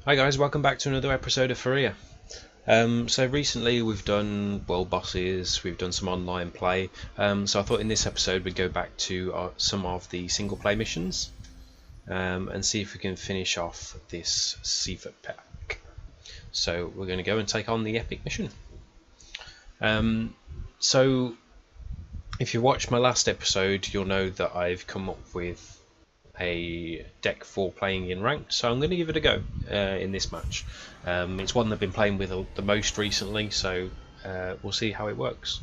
Hi guys, welcome back to another episode of Faeria. So recently we've done world bosses, we've done some online play, so I thought in this episode we'd go back to some of the single play missions and see if we can finish off this Seifer pack. So we're going to go and take on the epic mission. So if you watched my last episode, you'll know that I've come up with a deck for playing in ranked, so I'm going to give it a go in this match. It's one I've been playing with the most recently, so we'll see how it works.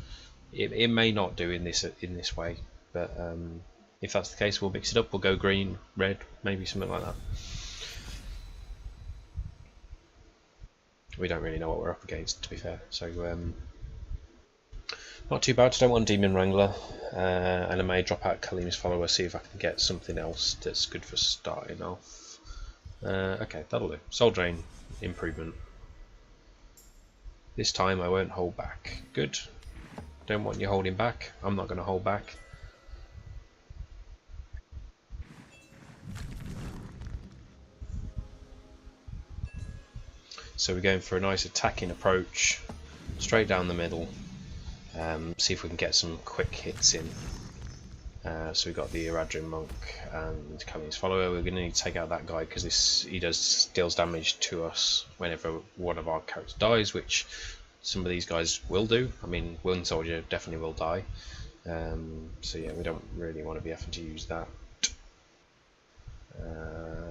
It may not do in this way, but if that's the case, we'll mix it up. We'll go green, red, maybe something like that. We don't really know what we're up against, to be fair, so not too bad. I don't want Demon Wrangler, and I may drop out Kalim's Follower, see if I can get something else that's good for starting off. Okay, that'll do. Soul Drain improvement. This time I won't hold back. Good. Don't want you holding back. I'm not going to hold back. So we're going for a nice attacking approach, straight down the middle. See if we can get some quick hits in. So we've got the Eradrin Monk and Kalim's Follower. We're going to need to take out that guy because he deals damage to us whenever one of our characters dies, which some of these guys will do. I mean, Wing Soldier definitely will die. So yeah, we don't really want to be having to use that.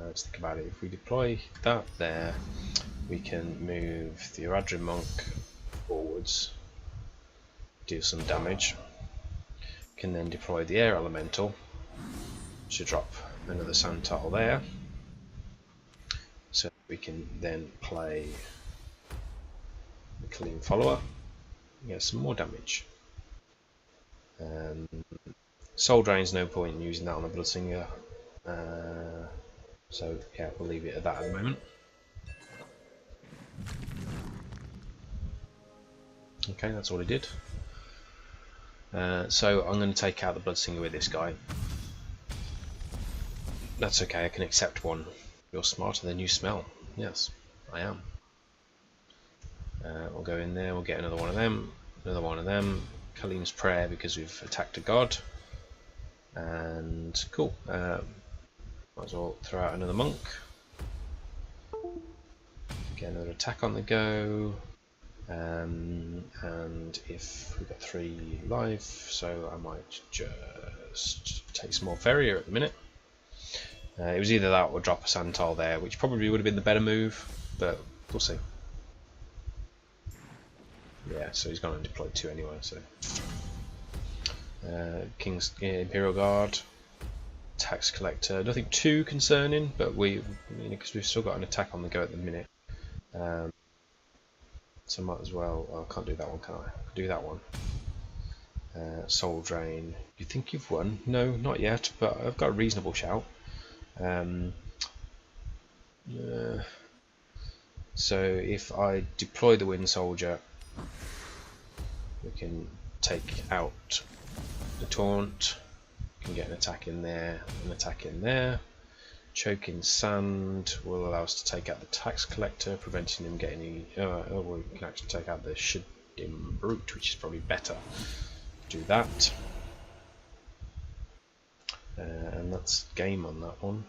Let's think about it. If we deploy that there, we can move the Eradrin Monk forwards, do some damage. Can then deploy the air elemental to drop another sand tile there, so we can then play the Kalim Follower and get some more damage. Soul Drain's no point in using that on a Bloodsinger, so yeah, we'll leave it at that at the moment. Okay, that's all he did. So I'm going to take out the Bloodsinger with this guy. That's okay, I can accept one. You're smarter than you smell. Yes, I am. We'll go in there, we'll get another one of them, another one of them. Kalim's Prayer because we've attacked a god. And cool. Might as well throw out another monk. Get another attack on the go. And if we've got 3 life, so I might just take some more Faeria at the minute. It was either that or drop a sand tile there, which probably would have been the better move, but we'll see. Yeah, so he's going to deploy 2 anyway. So King's Imperial Guard, Tax Collector, nothing too concerning, but because we've still got an attack on the go at the minute. So I might as well. Oh, I can't do that one, can I? I can do that one. Soul Drain. You think you've won? No, not yet, but I've got a reasonable shout. So if I deploy the Wind Soldier, we can take out the Taunt. We can get an attack in there, an attack in there. Choking Sand will allow us to take out the Tax Collector, preventing him getting any. We can actually take out the Shaddim Brute, which is probably better. Do that, and that's game on that one.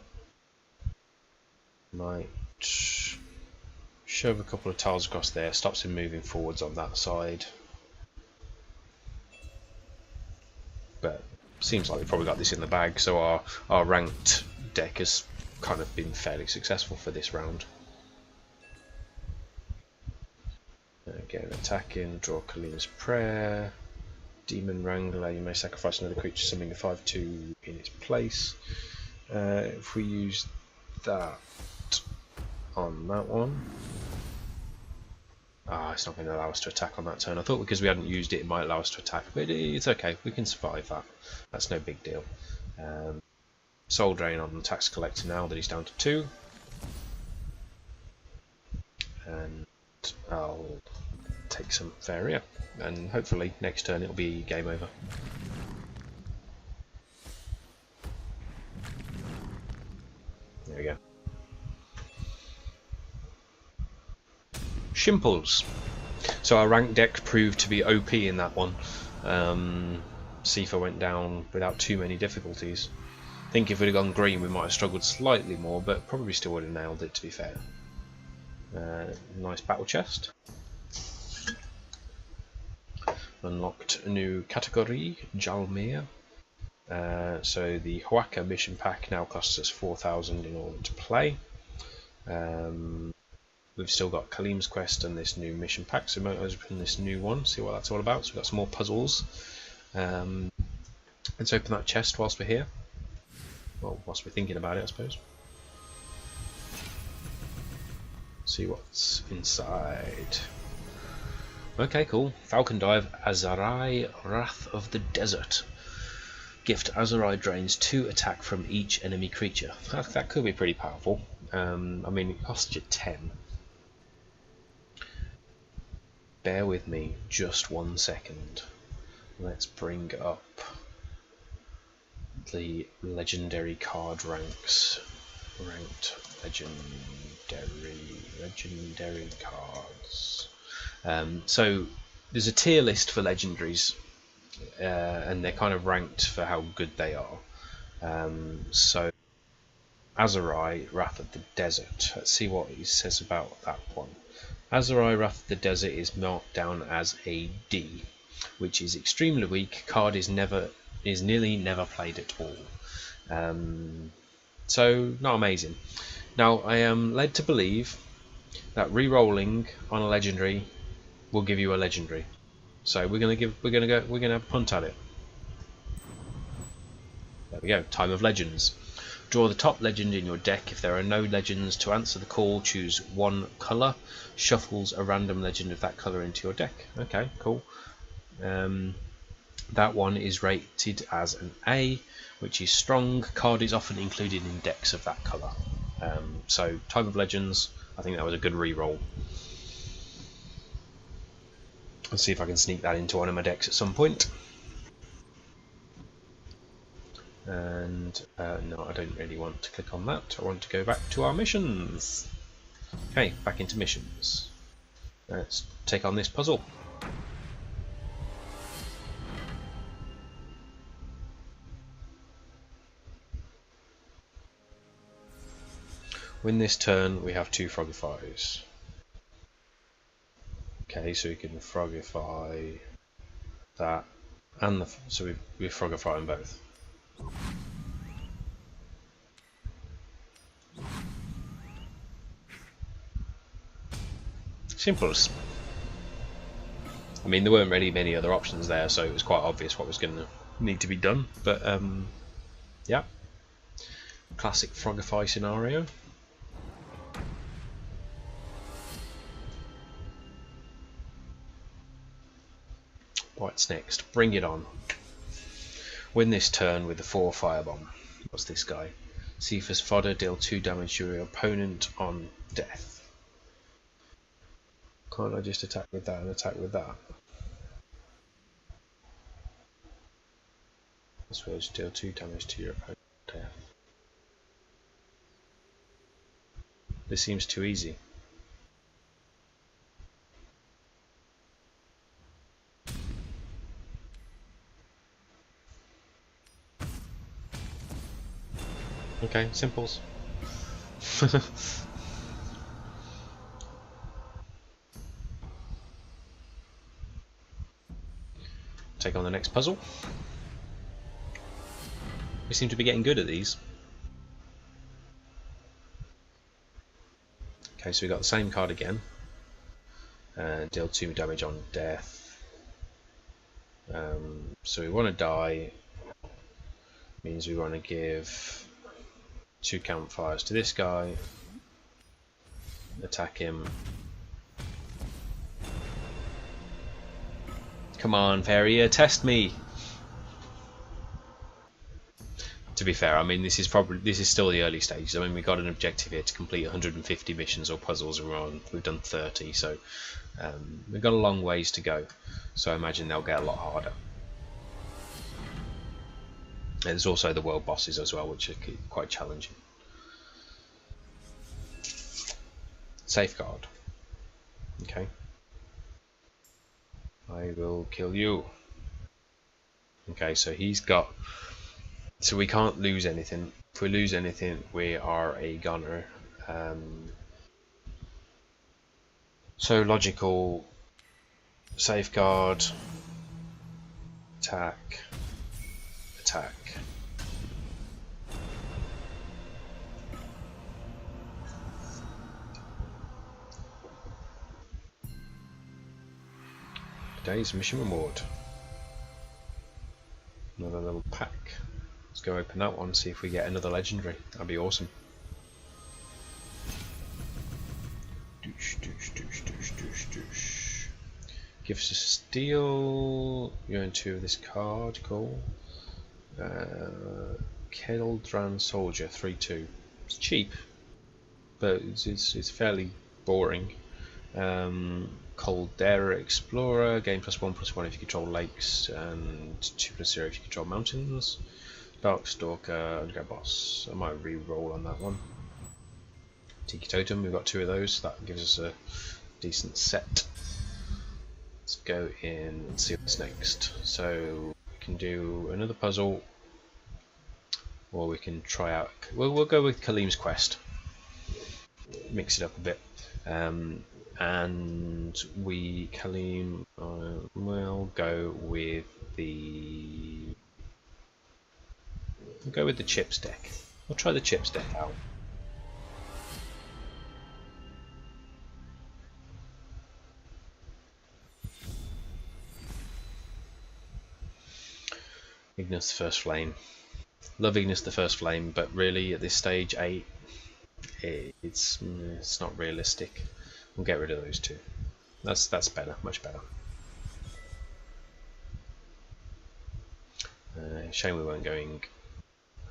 Might shove a couple of tiles across there, stops him moving forwards on that side. But seems like we've probably got this in the bag, so our ranked deck has kind of been fairly successful for this round. Get an attack in, draw Kalim's Prayer, Demon Wrangler, you may sacrifice another creature, summoning a 5/2 in its place. If we use that on that one, it's not going to allow us to attack on that turn. I thought because we hadn't used it, it might allow us to attack, but it's okay, we can survive that. That's no big deal. Soul Drain on the Tax Collector now that he's down to 2. And I'll take some Faeria, and hopefully next turn it'll be game over. There we go. Shimples. So our rank deck proved to be OP in that one. Seifer went down without too many difficulties. I think if we'd have gone green we might have struggled slightly more, but probably still would have nailed it, to be fair. Nice battle chest. Unlocked a new category, Jalmir. So the Huaca mission pack now costs us 4,000 in order to play. We've still got Kalim's quest and this new mission pack, so we might open this new one, see what that's all about. So we've got some more puzzles. Let's open that chest whilst we're here. Well, whilst we're thinking about it, I suppose. See what's inside. Okay, cool. Falcon Dive, Azarai, Wrath of the Desert. Gift Azarai drains 2 attack from each enemy creature. That could be pretty powerful. I mean, it costs you 10. Bear with me just 1 second. Let's bring up the legendary card ranks. Ranked legendary cards. So there's a tier list for legendaries, and they're kind of ranked for how good they are. So Azarai, Wrath of the Desert. Let's see what he says about that one. Azarai, Wrath of the Desert is marked down as a D, which is extremely weak. Card is nearly never played at all. So not amazing. Now I am led to believe that re-rolling on a legendary will give you a legendary. So we're gonna have a punt at it. There we go. Time of Legends. Draw the top legend in your deck. If there are no legends to answer the call, choose one colour. Shuffles a random legend of that colour into your deck. Okay, cool. That one is rated as an A, which is strong. Card is often included in decks of that colour. So Time of Legends, I think that was a good re-roll. Let's see if I can sneak that into one of my decks at some point. And no, I don't really want to click on that. I want to go back to our missions. Okay, back into missions. Let's take on this puzzle. Win this turn, we have 2 Frogifies. Okay, so we can Frogify that, and so we Frogify them both. Simples. I mean, there weren't really many other options there, so it was quite obvious what was going to need to be done. But yeah, classic Frogify scenario. What's next? Bring it on. Win this turn with the 4 Firebomb. What's this guy? Seifer's fodder, deal 2 damage to your opponent on death. Can't I just attack with that and attack with that? This will deal 2 damage to your opponent on death. This seems too easy. Okay, simples. Take on the next puzzle. We seem to be getting good at these. Okay, so we got the same card again. Deal 2 damage on death. So we want to die. Means we want to give 2 campfires to this guy. Attack him. Come on, Faeria, test me. To be fair, I mean this is still the early stages. I mean we've got an objective here to complete 150 missions or puzzles, and we've done 30, so we've got a long ways to go. So I imagine they'll get a lot harder. And there's also the world bosses as well, which are quite challenging. Safeguard. Okay. I will kill you. Okay, so he's got... So we can't lose anything. If we lose anything, we are a gunner. So logical, safeguard, attack, attack. Today's mission reward. Another little pack. Let's go open that one, see if we get another legendary. That'd be awesome. Doosh, doosh, doosh, doosh, doosh, doosh. Gives us steel. You earn 2 of this card. Cool. Keldran Soldier 3/2. It's cheap, but it's fairly boring. Caldera Explorer, gain +1/+1 if you control lakes, and 2/0 if you control mountains. Darkstalker, Underground Boss. I might re-roll on that one. Tiki Totem, we've got 2 of those, so that gives us a decent set. Let's go in and see what's next. So we can do another puzzle, or we can try out. We'll go with Kalim's Quest. Mix it up a bit. And Kalim will go with the chips deck. We'll try the chips deck out. Ignis the First Flame. Love Ignis the First Flame, but really at this stage 8, it's not realistic. We'll get rid of those 2. That's better, much better. Shame we weren't going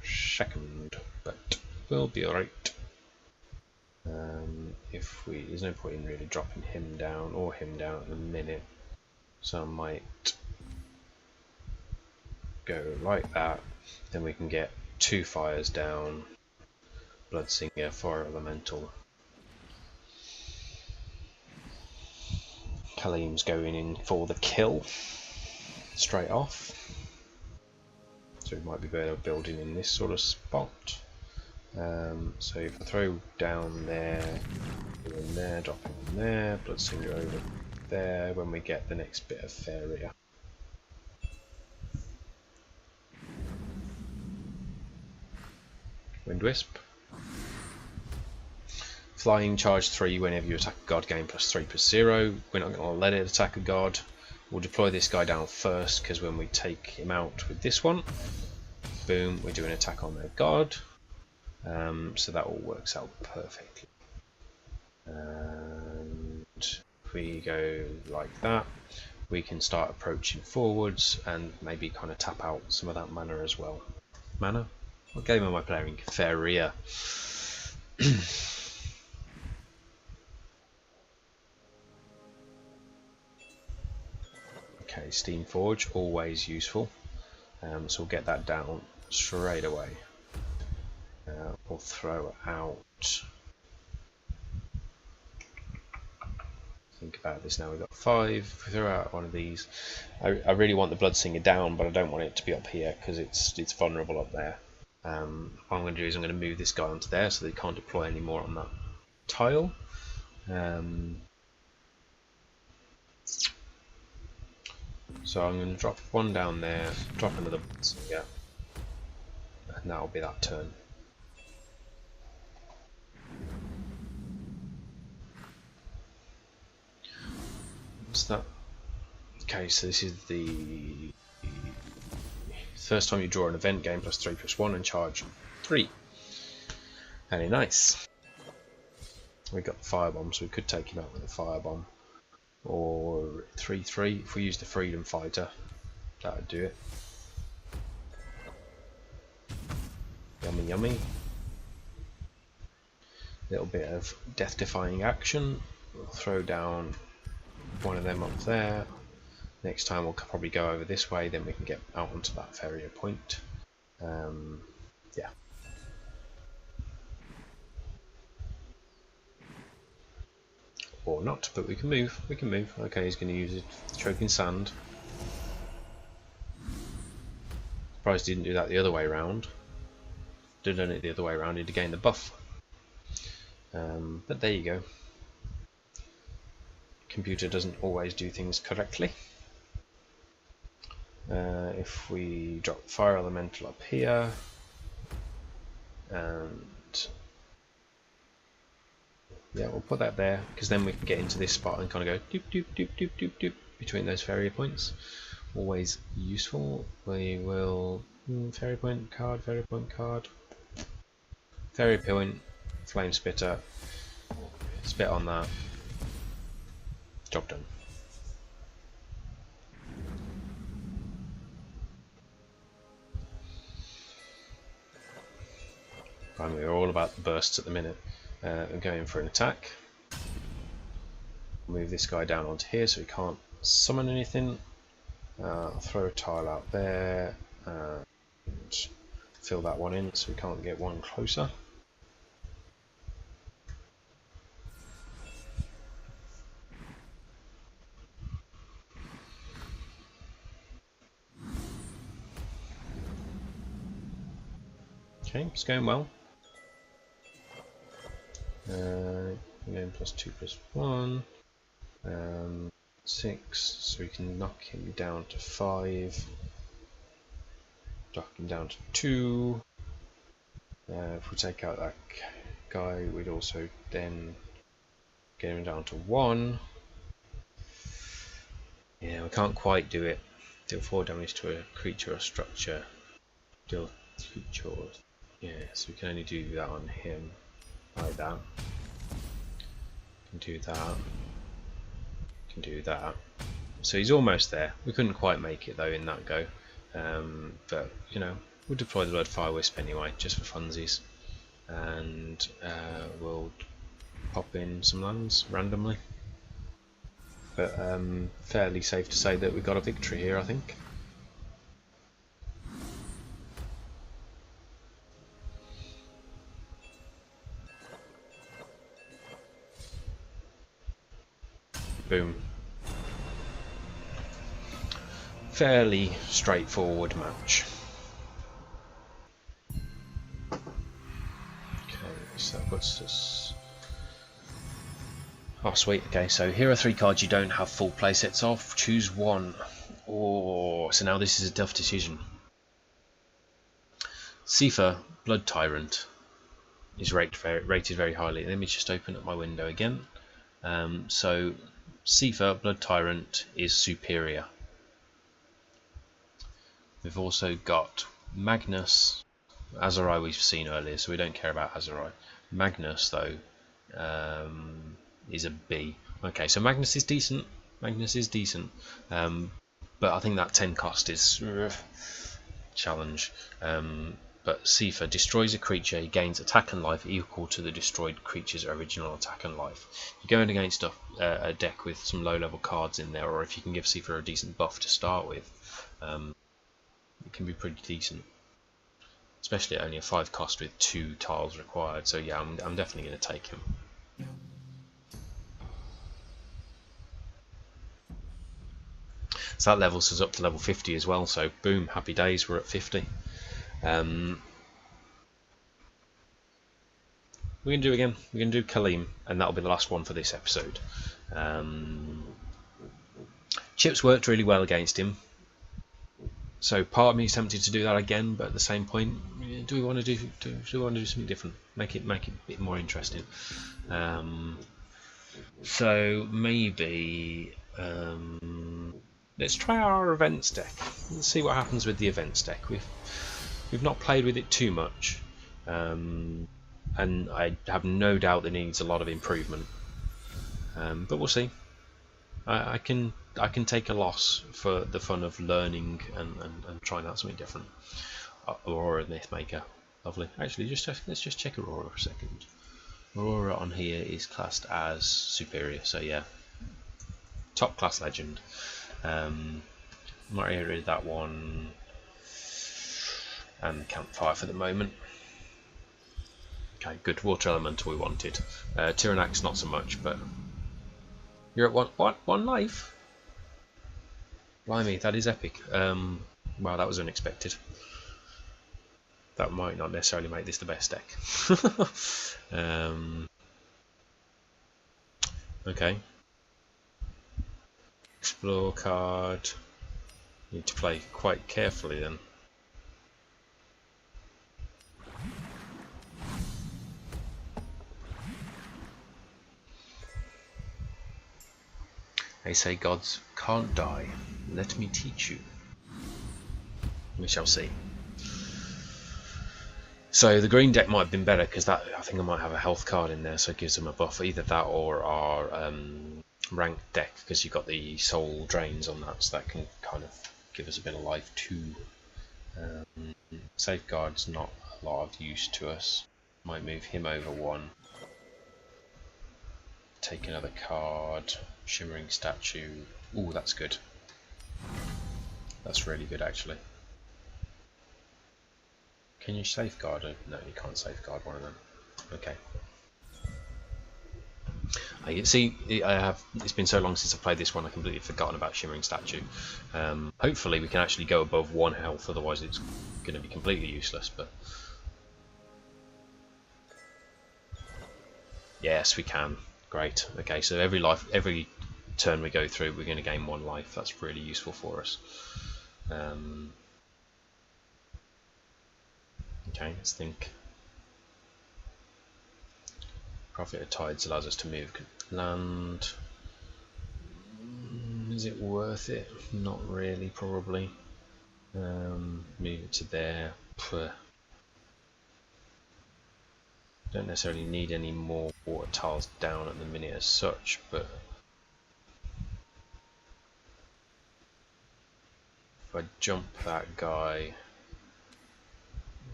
second, but we'll be alright. There's no point in really dropping him down or him down at the minute, so I might go like that. Then we can get 2 fires down. Bloodsinger, Fire Elemental. Kalim's going in for the kill straight off, so we might be better building in this sort of spot. So if I throw down there, in there, drop in there, Bloodsinger over there when we get the next bit of Faeria. Windwisp. Flying, charge 3 whenever you attack a god, gain +3/+0. We're not going to let it attack a god. We'll deploy this guy down first, because when we take him out with this one, boom, we do an attack on their god. So that all works out perfectly. And if we go like that, we can start approaching forwards and maybe kind of tap out some of that mana as well. Mana? What game am I playing? Faeria. Okay, Steam Forge, always useful. So we'll get that down straight away. We'll throw out. Think about this now. We've got 5. If we throw out one of these, I really want the Bloodsinger down, but I don't want it to be up here because it's vulnerable up there. What I'm going to do is I'm going to move this guy onto there so they can't deploy any more on that tile. So I'm going to drop one down there, drop another Bloodsinger, and that'll be that turn. What's that? Okay, so this is the first time you draw an event, gain +3/+1 and charge 3. Very nice. We got the firebomb, so we could take him out with a firebomb. Or 3/3 if we use the Freedom Fighter, that would do it. Yummy yummy. Little bit of death defying action. We'll throw down one of them up there. Next time we'll probably go over this way, then we can get out onto that Faeria point. Yeah. or not, but we can move. We can move. Okay, he's going to use it. Choking sand. Surprised he didn't do that the other way around. Did done it the other way around, he'd gain the buff. But there you go. Computer doesn't always do things correctly. If we drop fire elemental up here, and yeah, we'll put that there because then we can get into this spot and kind of go doop doop doop doop doop doop between those Faeria points. Always useful. We will Faeria point card, Faeria point card, Faeria point, flame spitter, spit on that. Job done. And we're all about the bursts at the minute. I'm going for an attack. Move this guy down onto here so he can't summon anything. Throw a tile out there and fill that one in so we can't get one closer. Okay, it's going well. Again, +2/+1. 6, so we can knock him down to 5. Knock him down to 2. If we take out that guy, we'd also then get him down to 1. Yeah, we can't quite do it. Deal 4 damage to a creature or structure. Deal 3 chores. Yeah, so we can only do that on him. Like that. Can do that. Can do that. So he's almost there. We couldn't quite make it though in that go. But you know, we'll deploy the Blood Fire Wisp anyway, just for funsies. And we'll pop in some lands randomly. But fairly safe to say that we got a victory here, I think. Boom. Fairly straightforward match. Okay, so that puts us... Oh sweet, okay, so here are 3 cards you don't have full play sets of. Choose one. Oh, so now this is a tough decision. Seifer Blood Tyrant is rated very highly. Let me just open up my window again. So Seifer Blood Tyrant is superior. We've also got Magnus. Azurai we've seen earlier, so we don't care about Azurai. Magnus though is a B. Okay, so Magnus is decent. Magnus is decent, but I think that 10 cost is challenge. But Seifer destroys a creature, he gains attack and life equal to the destroyed creature's original attack and life. You're going against a deck with some low level cards in there, or if you can give Seifer a decent buff to start with, it can be pretty decent. Especially at only a 5 cost with 2 tiles required, so yeah, I'm definitely going to take him. So that levels us up to level 50 as well, so boom, happy days, we're at 50. We're going to do again. We're going to do Kaleem, and that'll be the last one for this episode. Chips worked really well against him, so part of me is tempted to do that again. But at the same point, do we want to do something different? Make it a bit more interesting. So maybe let's try our events deck. Let's see what happens with the events deck. We've not played with it too much, and I have no doubt that it needs a lot of improvement. But we'll see. I can take a loss for the fun of learning and trying out something different. Aurora Mythmaker, lovely. Actually, let's just check Aurora for a second. Aurora on here is classed as superior, so yeah, top class legend. Might get rid of that one. And Campfire for the moment. Okay, good. Water Elemental we wanted. Tyrannax not so much, but You're at one life? Blimey, that is epic. Wow, that was unexpected. That might not necessarily make this the best deck. Okay. Explore card. Need to play quite carefully then. They say gods can't die. Let me teach you. We shall see. So the green deck might have been better because that, I think I might have a health card in there, so it gives them a buff. Either that or our ranked deck, because you've got the soul drains on that, so that can kind of give us a bit of life too. Safeguard's not a lot of use to us. Might move him over one. Take another card. Shimmering statue. Ooh, that's good. That's really good actually. Can you safeguard it? No, you can't safeguard one of them. Okay. See, it's been so long since I've played this one, I've completely forgotten about Shimmering Statue. Hopefully we can actually go above 1 health, otherwise it's going to be completely useless. But yes, we can. Great. Okay, so every turn we go through, we're going to gain 1 life. That's really useful for us. Okay, let's think. Prophet of Tides allows us to move land. Is it worth it? Not really, probably. Move it to there. Don't necessarily need any more water tiles down at the minute as such, but if I jump that guy,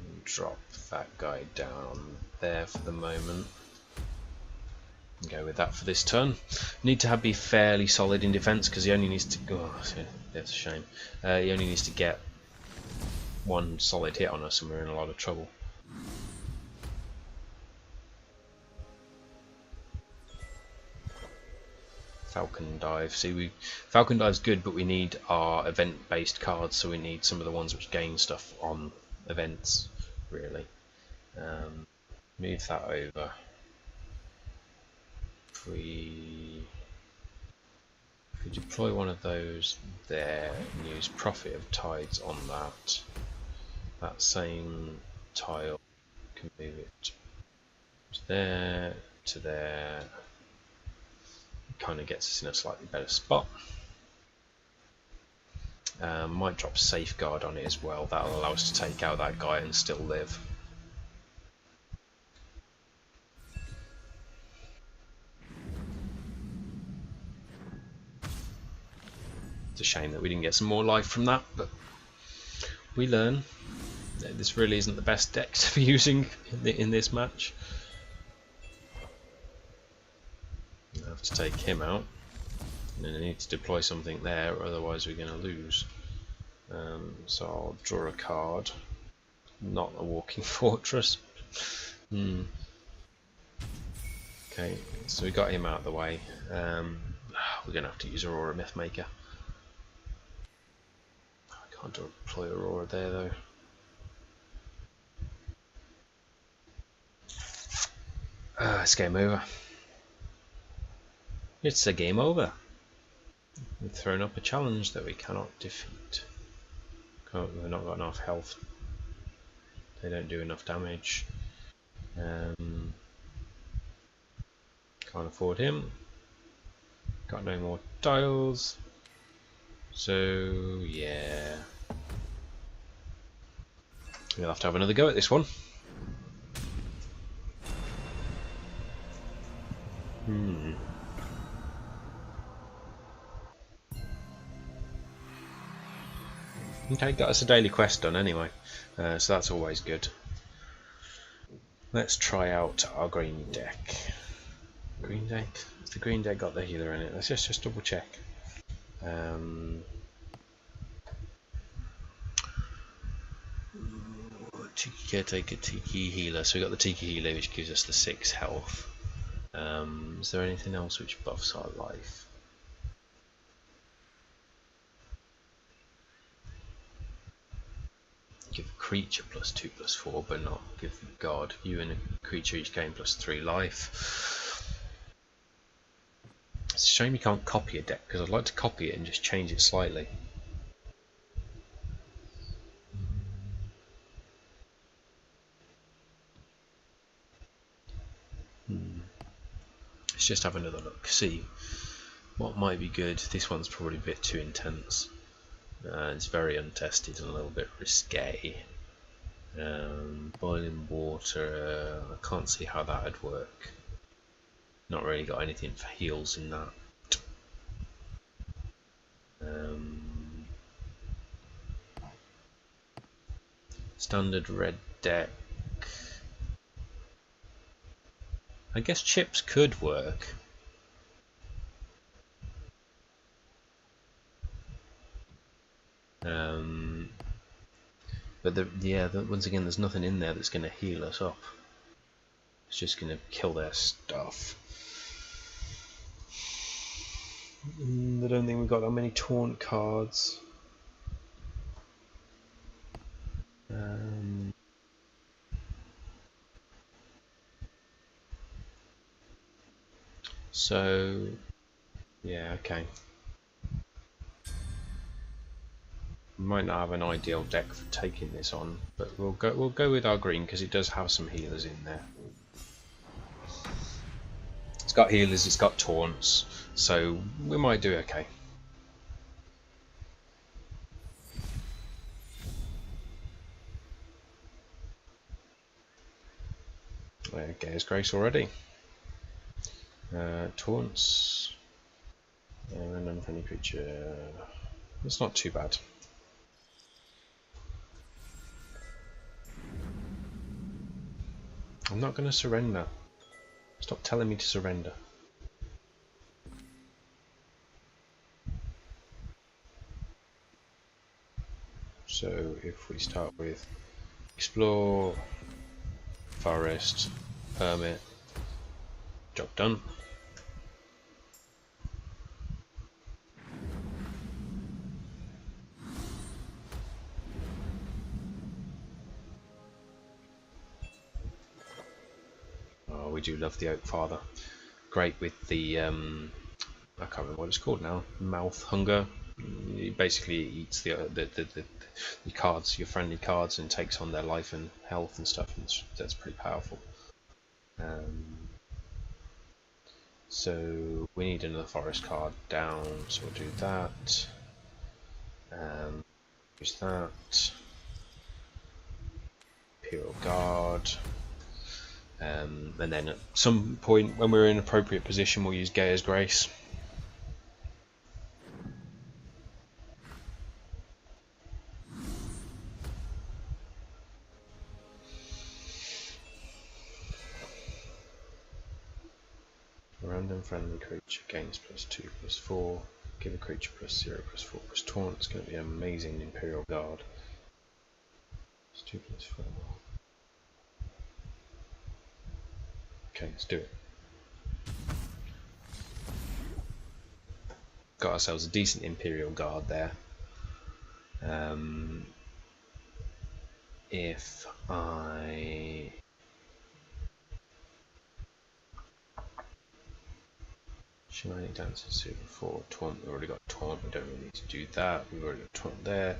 and drop that guy down there for the moment. Go with that for this turn. Need to be fairly solid in defence because he only needs to. Oh, that's a shame. He only needs to get 1 solid hit on us, and we're in a lot of trouble. Falcon Dive. See, Falcon Dive's good, but we need our event-based cards, so we need some of the ones which gain stuff on events. Really, move that over. If we deploy one of those there and use Prophet of Tides on that same tile can move it there to there. It kind of gets us in a slightly better spot. Might drop Safeguard on it as well. That'll allow us to take out that guy and still live. It's a shame that we didn't get some more life from that, but we learn. This really isn't the best deck to be using in this match. I have to take him out, and then I need to deploy something there, or otherwise we're going to lose. So I'll draw a card. Not a walking fortress. Okay, so we got him out of the way. We're going to have to use Aurora Mythmaker. I can't deploy Aurora there though. It's game over. It's a game over. We've thrown up a challenge that we cannot defeat. We've not got enough health. They don't do enough damage. Can't afford him. Got no more tiles. So yeah, we'll have to have another go at this one. Okay, got us a daily quest done anyway, so that's always good. Let's try out our green deck. Green deck? Has the green deck got the healer in it? Let's just double check. Tiki Caretaker, Tiki Healer. So we got the Tiki Healer, which gives us the 6 health. Is there anything else which buffs our life? give a creature +2/+4, but not give the god. You and a creature each gain +3 life. It's a shame you can't copy a deck, because I'd like to copy it and just change it slightly. Let's just have another look, see what might be good. This one's probably a bit too intense. It's very untested and a little bit risque. Boiling water, I can't see how that would work. Not really got anything for heals in that. Standard red deck. I guess chips could work. But once again, there's nothing in there that's going to heal us up. It's just going to kill their stuff. I don't think we've got that many taunt cards. So yeah, okay. We might not have an ideal deck for taking this on, but we'll go with our green because it does have some healers in there. It's got healers, it's got taunts, so we might do okay. Gaea's Grace already. Taunts. Random friendly creature. It's not too bad. I'm not going to surrender. Stop telling me to surrender. So if we start with explore, forest, hermit, job done. Oh, we do love the Oak Father. Great with the I can't remember what it's called now. Mouth hunger. He basically eats the cards, your friendly cards, and takes on their life and health and stuff. And that's pretty powerful. So we need another forest card down, so we'll do that. Use that. Imperial Guard. And then at some point when we're in an appropriate position, we'll use Gaea's Grace. Random friendly creature gains +2/+4. Give a creature +0/+4/taunt. It's going to be an amazing Imperial Guard. +2/+4. Okay, let's do it. Got ourselves a decent Imperial Guard there. If I Shining Dancer Super 4 taunt, we've already got taunt, we don't really need to do that, we've already got taunt there.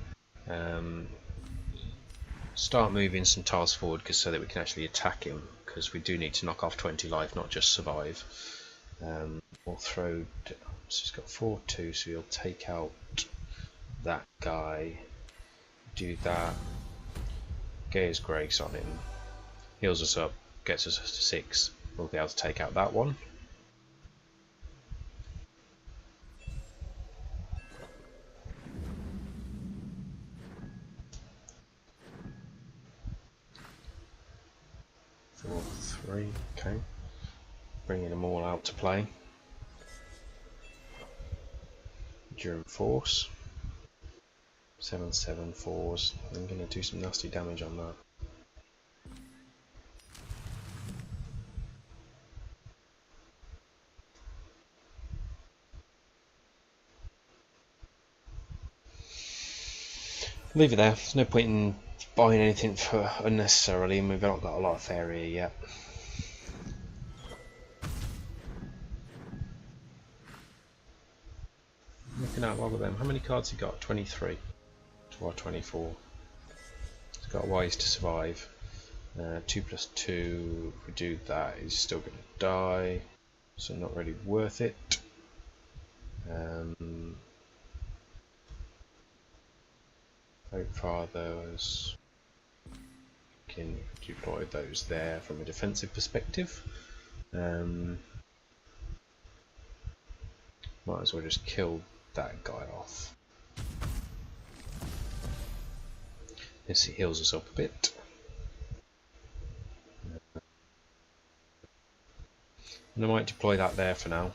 Start moving some tiles forward so that we can actually attack him, because we do need to knock off 20 life, not just survive. We'll throw, so he's got 4/2, so he'll take out that guy, do that, Gaea's Grace on him, heals us up, gets us to 6, we'll be able to take out that one. Okay, bringing them all out to play. Enduring Force, 7/7/4s. I'm going to do some nasty damage on that. Leave it there. There's no point in buying anything for unnecessarily, and we've not got a lot of Faeria yet. Looking at a lot of them. How many cards he got? 23 or 24. He's got ways to survive. 2+2. If we do that, he's still going to die, so not really worth it. Hope Fathers can deploy those there from a defensive perspective. Might as well just kill that guy off. Yes, he heals us up a bit. And I might deploy that there for now.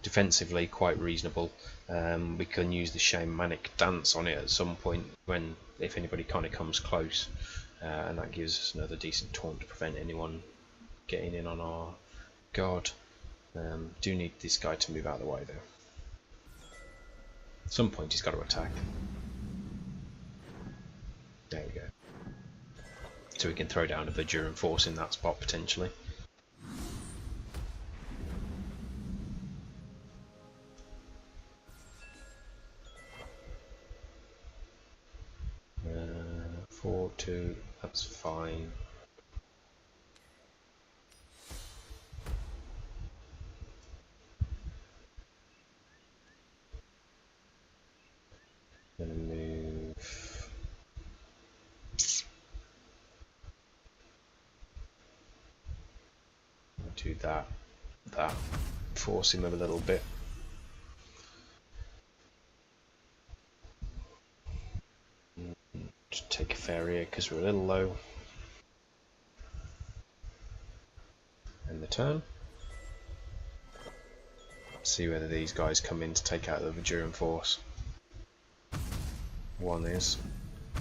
Defensively, quite reasonable. We can use the Shamanic Dance on it at some point when, if anybody kind of comes close, and that gives us another decent taunt to prevent anyone getting in on our guard. Do need this guy to move out of the way though. At some point he's got to attack. There we go. So we can throw down a Viduran Force in that spot potentially. Uh, 4-2, that's fine. Gonna move. Do that. Force him a little bit. Just take a Faeria because we're a little low. End the turn. See whether these guys come in to take out the Viduran Force. 1 is,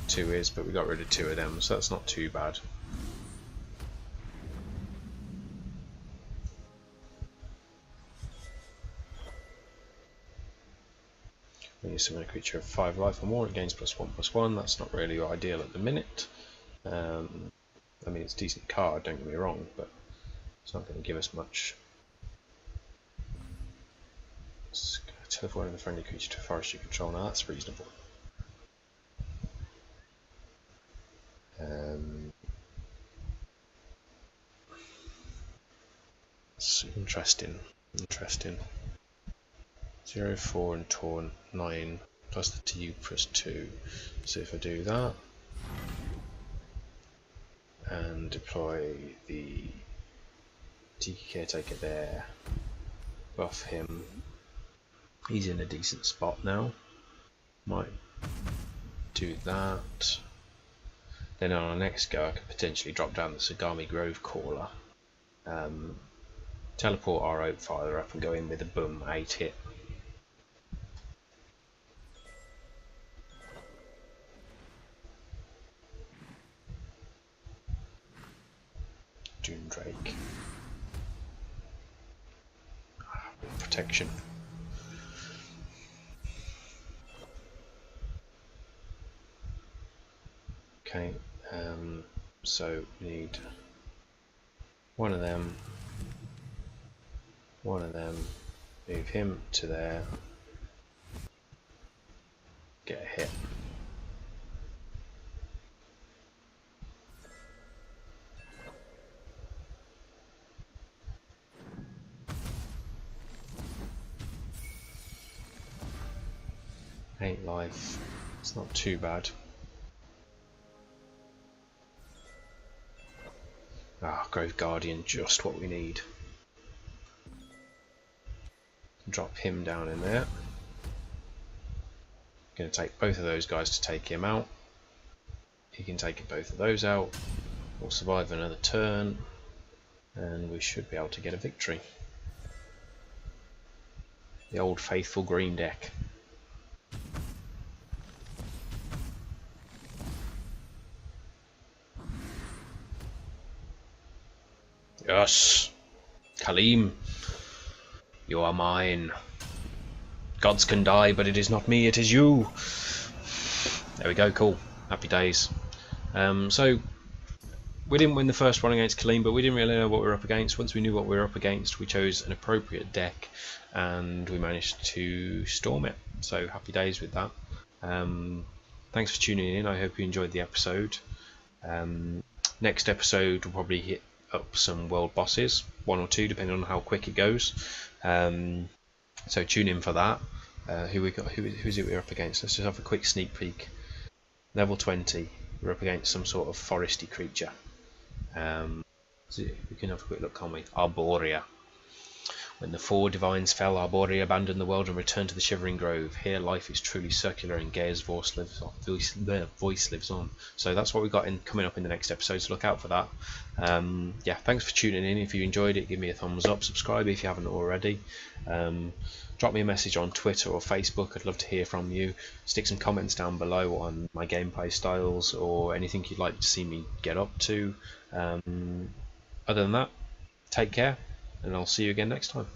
2 is, but we got rid of 2 of them, so that's not too bad. When you summon a creature of 5 life or more, it gains +1/+1. That's not really ideal at the minute. I mean, it's a decent card, don't get me wrong, but it's not going to give us much. Teleporting a friendly creature to a forest you control. Now that's reasonable. It's interesting. 0, 4 and taunt 9 plus the TU +2. So if I do that and deploy the Tiki Caretaker there, buff him, he's in a decent spot now. Might do that. Then on our next go I could potentially drop down the Sagami Grove Caller, teleport our Oak Father up and go in with a boom 8 hit. Dune Drake. Protection. Okay, so we need one of them, move him to there, get a hit. Ain't life, it's not too bad. Ah, Grove Guardian, just what we need. Drop him down in there. Going to take both of those guys to take him out. He can take both of those out. We'll survive another turn, and we should be able to get a victory. The old faithful green deck. Yes, Kaleem, you are mine. Gods can die, but it is not me, it is you. There we go, cool. Happy days. So we didn't win the first run against Kalim, but we didn't really know what we were up against. Once we knew what we were up against, we chose an appropriate deck and we managed to storm it. So happy days with that. Thanks for tuning in. I hope you enjoyed the episode. Next episode we'll probably hit up some world bosses, 1 or 2 depending on how quick it goes. So tune in for that. Who we got? Who's it we're up against? Let's just have a quick sneak peek. Level 20. We're up against some sort of foresty creature. We can have a quick look, can't we? Arborea. When the 4 divines fell, Arborea abandoned the world and returned to the Shivering Grove. Here life is truly circular and Gaia's voice lives on. So that's what we've got coming up in the next episode, so look out for that. Yeah, thanks for tuning in. If you enjoyed it, give me a thumbs up, subscribe if you haven't already. Drop me a message on Twitter or Facebook, I'd love to hear from you. Stick some comments down below on my gameplay styles or anything you'd like to see me get up to. Other than that, take care and I'll see you again next time.